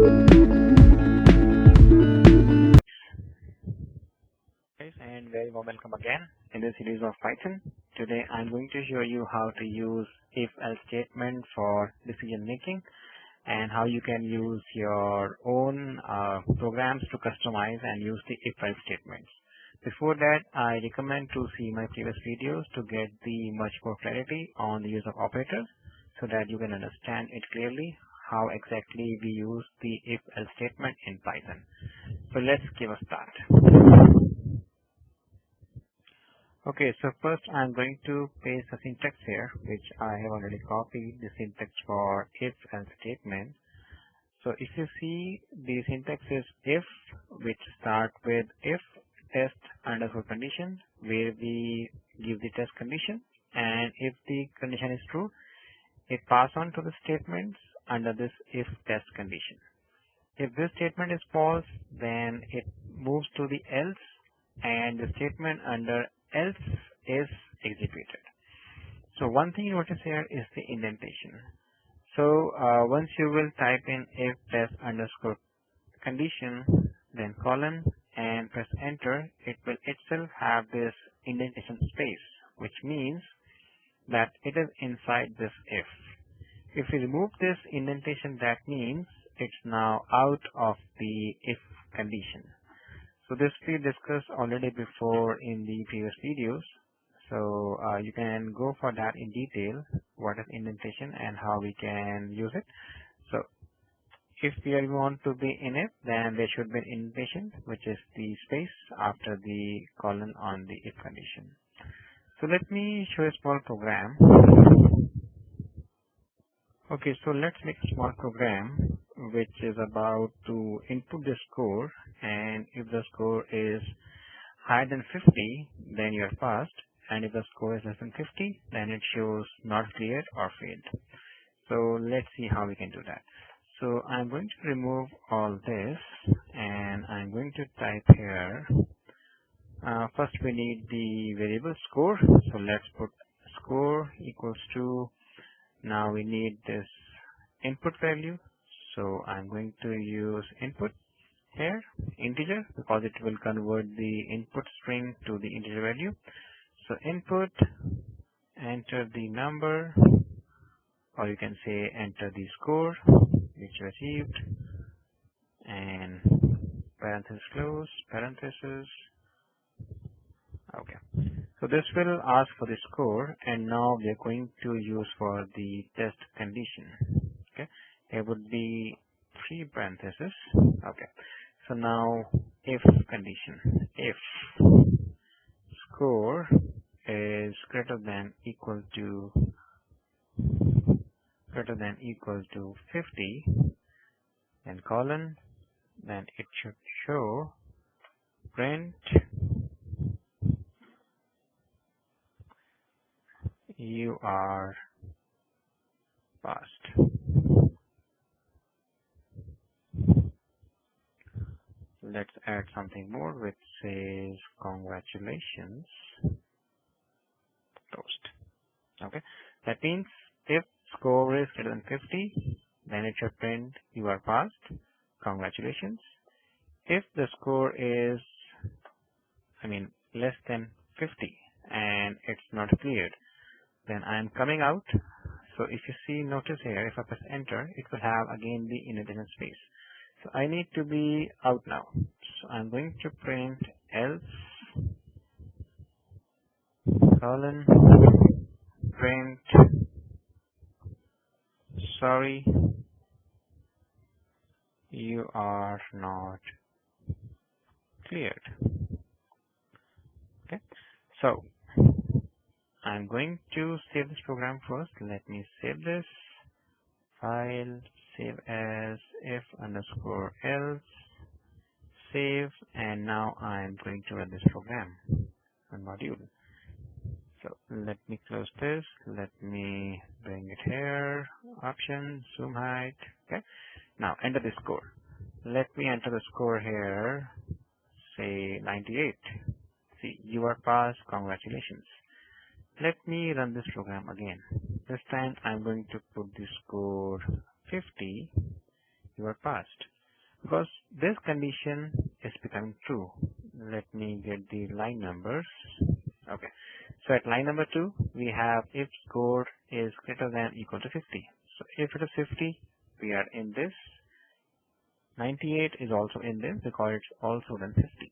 And very warm welcome again in this series of Python. Today I'm going to show you how to use if-else statement for decision making and how you can use your own programs to customize and use the if-else statements. Before that, I recommend to see my previous videos to get the much more clarity on the use of operators so that you can understand it clearly how exactly we use the if-else statement in Python. So let's give a start. Okay, so first I'm going to paste the syntax here, which I have already copied the syntax for if-else statement. So if you see, the syntax is if, which start with if test underscore condition, where we give the test condition, and if the condition is true, it pass on to the statements under this if test condition. If this statement is false, then it moves to the else, and the statement under else is executed. So one thing you notice here is the indentation. So once you will type in if test underscore condition, then colon, and press enter, it will itself have this indentation space, which means that it is inside this if. If we remove this indentation, that means it's now out of the if condition. So this we discussed already before in the previous videos. So you can go for that in detail, what is indentation and how we can use it. So if we want to be in it, then there should be an indentation, which is the space after the colon on the if condition. So let me show a small program. Okay, so let's make a small program which is about to input the score, and if the score is higher than 50, then you are passed, and if the score is less than 50, then it shows not cleared or failed. So let's see how we can do that. So I'm going to remove all this, and I'm going to type here. First we need the variable score, so let's put score equals to, now we need this input value, so I'm going to use input here, integer, because it will convert the input string to the integer value. So input, enter the number, or you can say enter the score which you achieved, and parenthesis close, parenthesis. Okay. So this will ask for the score, and now we are going to use for the test condition. Okay. It would be 3 parentheses. Okay. So now if condition, if score is greater than equal to 50, then colon, then it should show print you are passed. Let's add something more which says congratulations, toast. Okay, that means if score is greater than 50, then it should print you are passed, congratulations. If the score is less than 50 and it's not cleared, then I am coming out. So if you see, notice here, if I press enter, it will have again the indentation space. So I need to be out now. So I'm going to print else colon print sorry, you are not cleared. Okay, so I'm going to save this program first. Let me save this file, save as if_else, save, and now I'm going to run this program and module. So let me close this. Let me bring it here. Option, zoom height. Okay. Now enter the score. Let me enter the score here. Say 98. See, you are passed. Congratulations. Let me run this program again. This time I'm going to put the score 50. You are passed. because this condition is becoming true. Let me get the line numbers. Okay. So at line number 2, we have if score is greater than equal to 50. So if it is 50, we are in this. 98 is also in this because it's also than 50.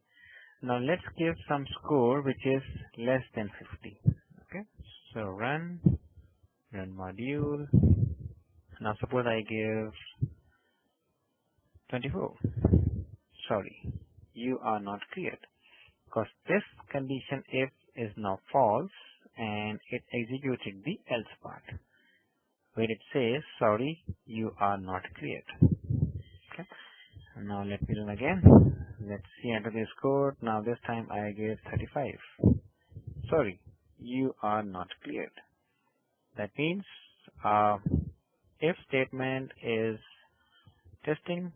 Now let's give some score which is less than 50. Okay. So run module. Now suppose I give 24. Sorry, you are not cleared because this condition if is now false and it executed the else part where it says sorry, you are not cleared. Okay. And now let me run again. Let's see enter this code. Now this time I gave 35. Sorry, you are not cleared. That means if statement is testing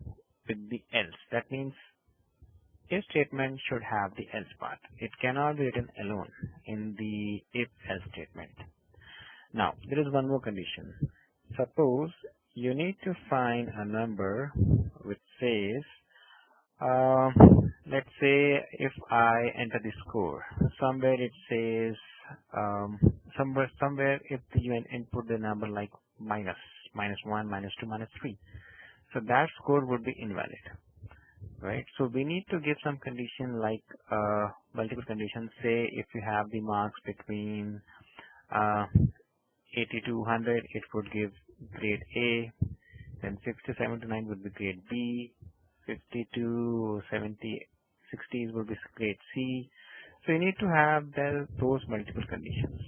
with the else. That means if statement should have the else part. It cannot be written alone in the if-else statement. Now, there is one more condition. Suppose you need to find a number which says, let's say if I enter the score, somewhere it says, somewhere if you input the number like minus 1, -2, -3. So that score would be invalid, right? So we need to give some condition like multiple conditions. Say if you have the marks between 80 to 100, it would give grade A. Then 67 to 9 would be grade B. 50 to 70, 60s would be grade C. So you need to have those multiple conditions.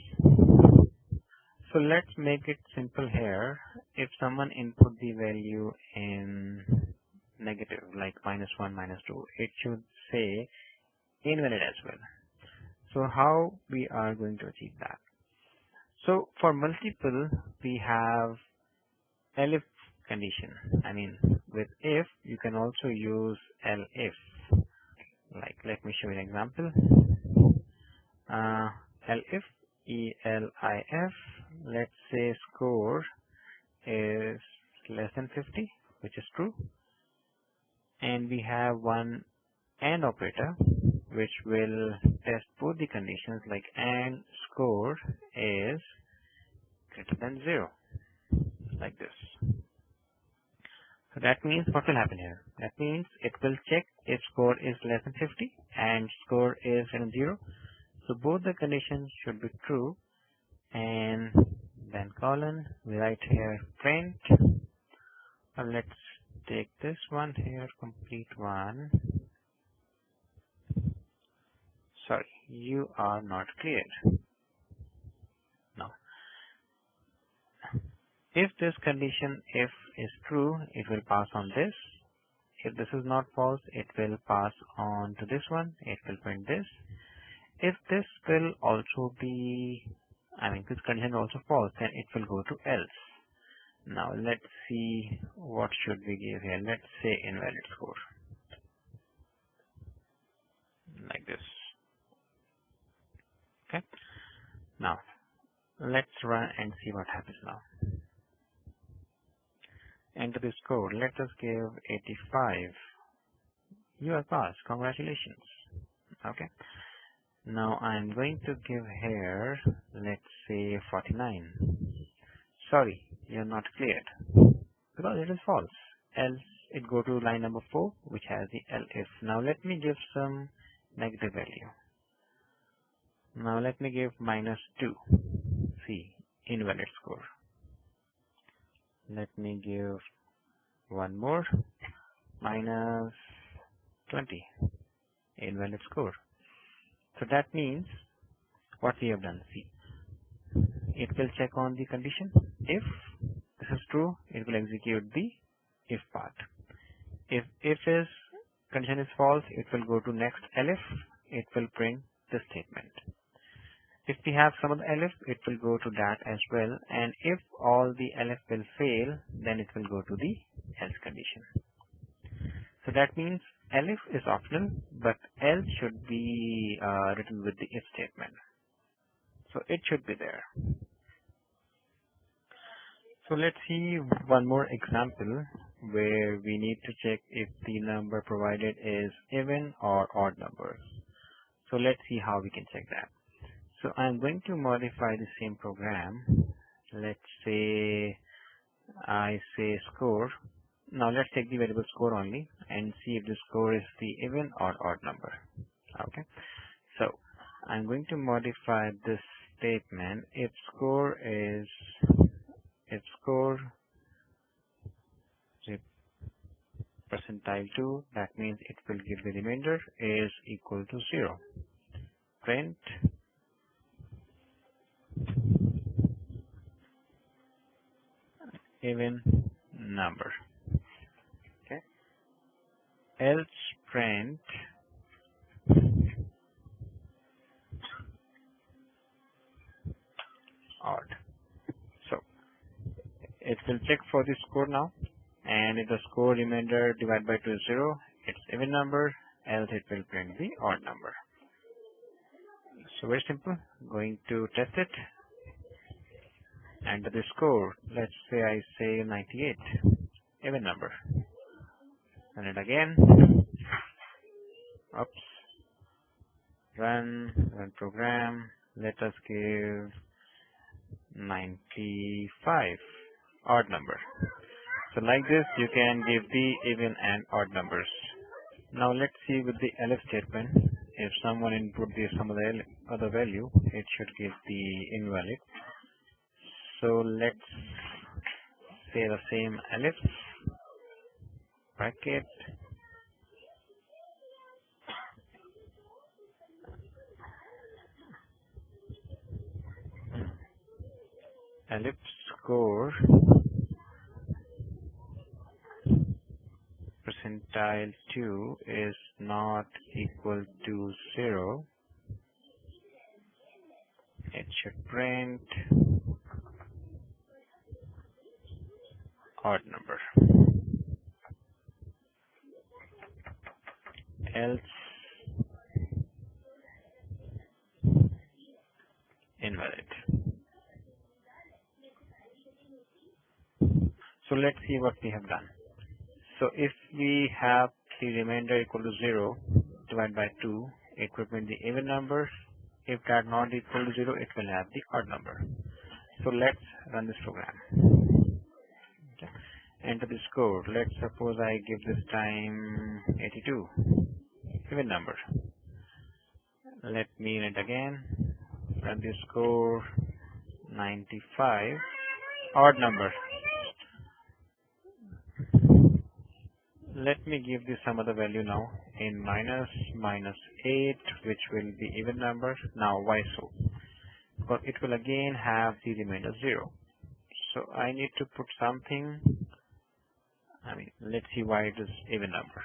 So let's make it simple here. If someone input the value in negative, like -1, -2, it should say invalid as well. So how we are going to achieve that? So for multiple, we have elif condition. I mean, with if, you can also use elif. Like, let me show you an example. Elif, elif, let's say score is less than 50, which is true. And we have one AND operator, which will test both the conditions, like AND score is greater than 0, like this. So that means what will happen here? That means it will check if score is less than 50 and score is greater than 0. So both the conditions should be true, and then colon, we write here print. Let's take this one here, complete one. Sorry, you are not cleared. Now, if this condition if is true, it will pass on this. If this is not false, it will pass on to this one. It will print this. If this will also be, this condition also false, then it will go to else. Now let's see what should we give here. Let's say invalid score, like this. Okay. Now let's run and see what happens now. Enter this code. Let us give 85. You are passed. Congratulations. Okay. Now I'm going to give here, let's say 49. Sorry, you're not cleared because it is false. Else it go to line number 4, which has the elif. Now let me give some negative value. Now let me give -2. See, invalid score. Let me give one more, -20, invalid score. So that means what we have done. See, it will check on the condition. If this is true, it will execute the if part. If condition is false, it will go to next elif. It will print this statement. If we have some other elif, it will go to that as well. And if all the elif will fail, then it will go to the else condition. So that means elif is optional, but else should be written with the if statement. So it should be there. So let's see one more example where we need to check if the number provided is even or odd numbers. So let's see how we can check that. So I'm going to modify the same program. Let's say I say score. Now let's take the variable score only and see if the score is the even or odd number. Okay. So I'm going to modify this statement. If score percentile 2, that means it will give the remainder is equal to 0. Print even number. Okay. Else print odd. So it will check for the score now, and if the score remainder divided by 2 is 0, it's even number, else it will print the odd number. So very simple. Going to test it. Enter the score. Let's say I say 98, even number. Run it again. Oops. Run program. Let us give 95, odd number. So like this, you can give the even and odd numbers. Now let's see with the elif statement. If someone input some other value, it should give the invalid. So let's say the same elif bracket elif score percentile 2 is not equal to 0. It should print odd number. Else invalid. So let's see what we have done. So if we have the remainder equal to 0 divided by 2, it will print the even number. If that not equal to 0, it will have the odd number. So let's run this program. Okay. Enter the score. Let's suppose I give this time 82, even number. Let me run it again. Run the score 95, odd number. Let me give this some other value now in -8, which will be even number. Now why so? Because it will again have the remainder 0. So I need to put something. Let's see why it is even number.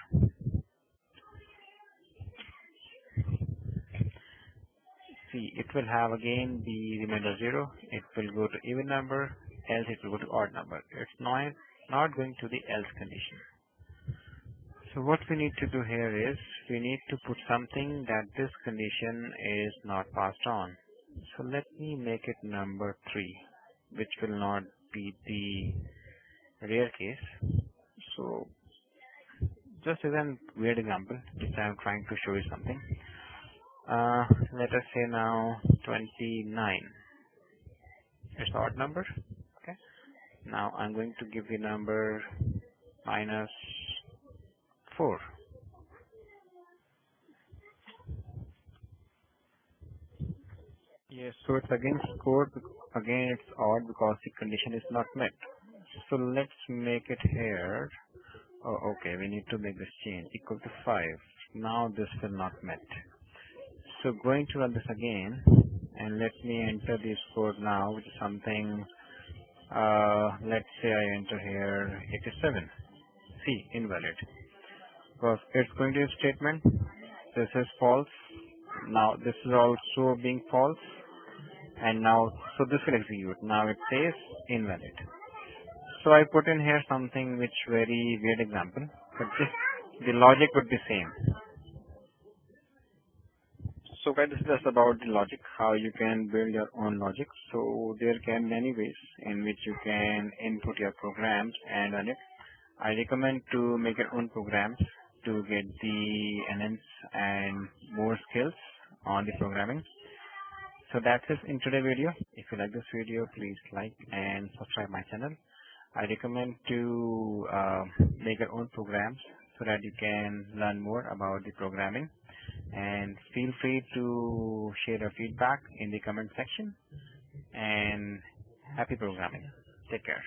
See, it will have again the remainder 0. It will go to even number, else it will go to odd number. It's not going to the else condition. So what we need to do here is we need to put something that this condition is not passed on. So let me make it number 3, which will not be the rare case. So just as a weird example, which I am trying to show you something. Let us say now 29. It's the odd number. Okay. Now I'm going to give the number -4. Yes, so it's again scored. Again, it's odd because the condition is not met. So let's make it here. Oh, okay, we need to make this change equal to 5. Now this will not met. So going to run this again, and let me enter this code now, which is something. Let's say I enter here 87. See, invalid. Because it's going to be a statement. This is false. Now this is also being false. And now, so this will execute. Now it says invalid. So I put in here something which very weird example, but the logic would be same. So guys, this is just about the logic, how you can build your own logic. So there can be many ways in which you can input your programs and run it. I recommend to make your own programs to get the enhance and more skills on the programming. So that's it in today's video. If you like this video, please like and subscribe my channel. I recommend to make your own programs so that you can learn more about the programming, and feel free to share your feedback in the comment section, and happy programming. Take care.